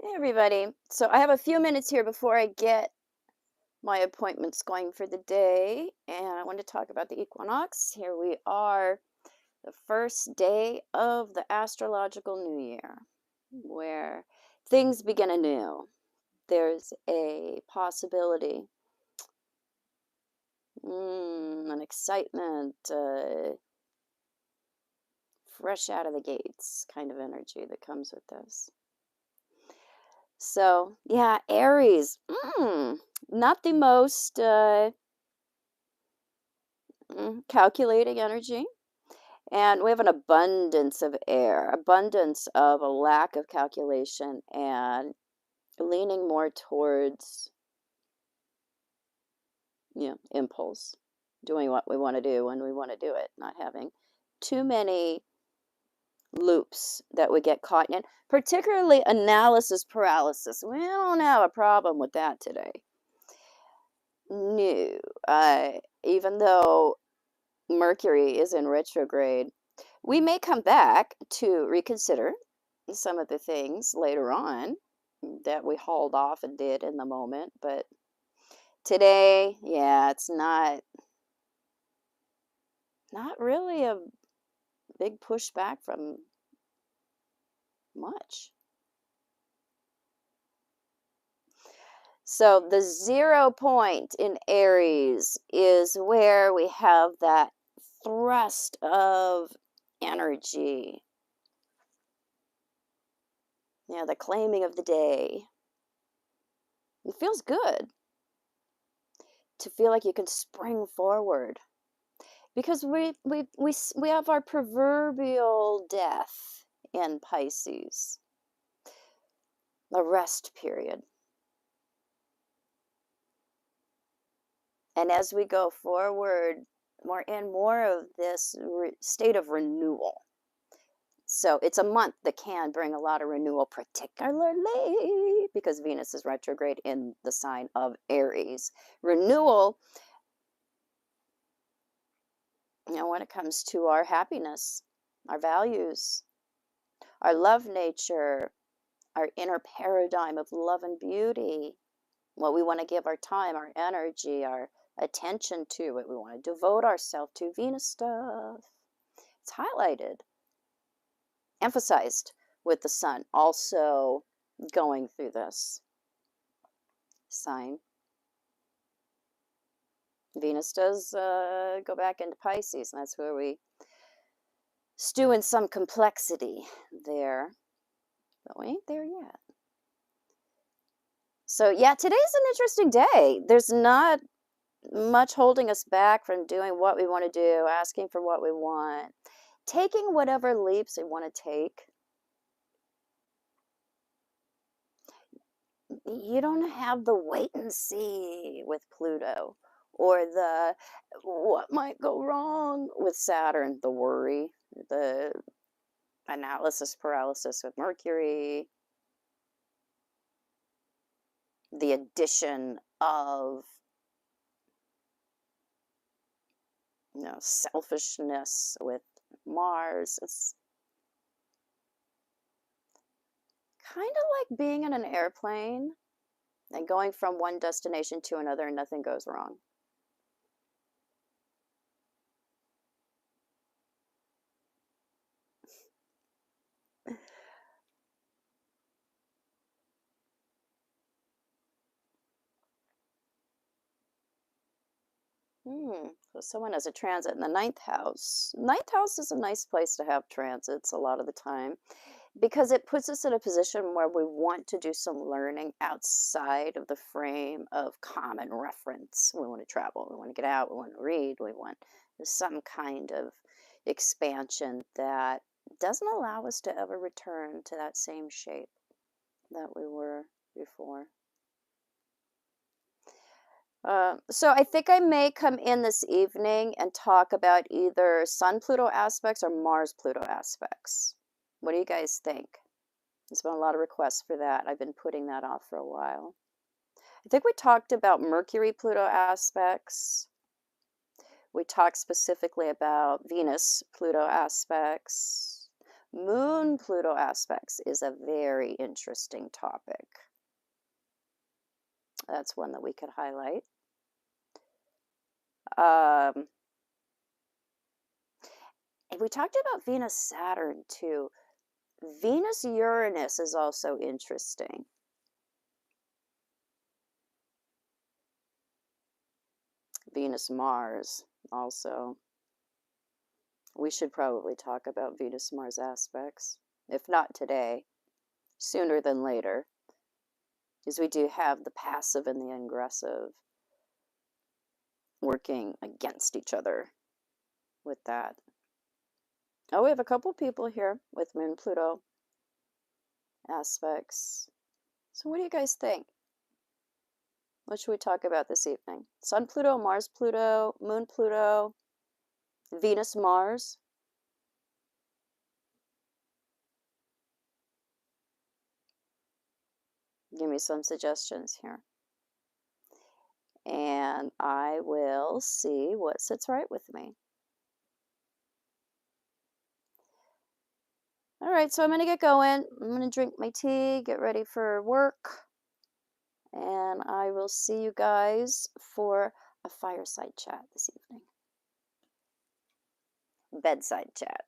Hey everybody. So I have a few minutes here before I get my appointments going for the day, and I want to talk about the equinox. Here we are, the first day of the astrological new year, where things begin anew. There's a possibility, an excitement, fresh out of the gates kind of energy that comes with this. So, yeah, Aries, not the most calculating energy. And we have an abundance of air, abundance of a lack of calculation, and leaning more towards, impulse, doing what we want to do when we want to do it, not having too many loops that we get caught in, particularly analysis paralysis. We don't have a problem with that today. No, even though Mercury is in retrograde, we may come back to reconsider some of the things later on that we hauled off and did in the moment. But today, yeah, it's not really a big pushback from much. So the 0 point in Aries is where we have that thrust of energy. Yeah, the claiming of the day. It feels good to feel like you can spring forward because we have our proverbial death in Pisces, the rest period. And as we go forward, we're in more of this state of renewal. So it's a month that can bring a lot of renewal, particularly because Venus is retrograde in the sign of Aries. Renewal, when it comes to our happiness, our values, our love nature, our inner paradigm of love and beauty, what we want to give our time, our energy, our attention to, what we want to devote ourselves to, Venus stuff. It's highlighted, emphasized with the sun also going through this sign. Venus does go back into Pisces, and that's where we stew in some complexity there, but we ain't there yet. So yeah, today's an interesting day. There's not much holding us back from doing what we want to do, asking for what we want, taking whatever leaps we want to take. You don't have the wait and see with Pluto, or the what might go wrong with Saturn, the worry, the analysis paralysis with Mercury, the addition of selfishness with Mars. It's kind of like being in an airplane and going from one destination to another and nothing goes wrong. So someone has a transit in the ninth house. Ninth house is a nice place to have transits a lot of the time because it puts us in a position where we want to do some learning outside of the frame of common reference. We want to travel, we want to get out, we want to read, we want some kind of expansion that doesn't allow us to ever return to that same shape that we were before. So I think I may come in this evening and talk about either Sun-Pluto aspects or Mars-Pluto aspects. What do you guys think? There's been a lot of requests for that. I've been putting that off for a while. I think we talked about Mercury-Pluto aspects. We talked specifically about Venus-Pluto aspects, Moon Pluto aspects is a very interesting topic. That's one that we could highlight. And we talked about Venus Saturn too. Venus Uranus is also interesting. Venus Mars also. We should probably talk about Venus Mars aspects, if not today, sooner than later, because we do have the passive and the aggressive working against each other with that. Oh, we have a couple people here with Moon Pluto aspects. So what do you guys think? What should we talk about this evening? Sun Pluto, Mars Pluto, Moon Pluto, Venus Mars. Give me some suggestions here. And I will see what sits right with me. All right, so I'm going to get going. I'm going to drink my tea, get ready for work. And I will see you guys for a fireside chat this evening. Bedside chat.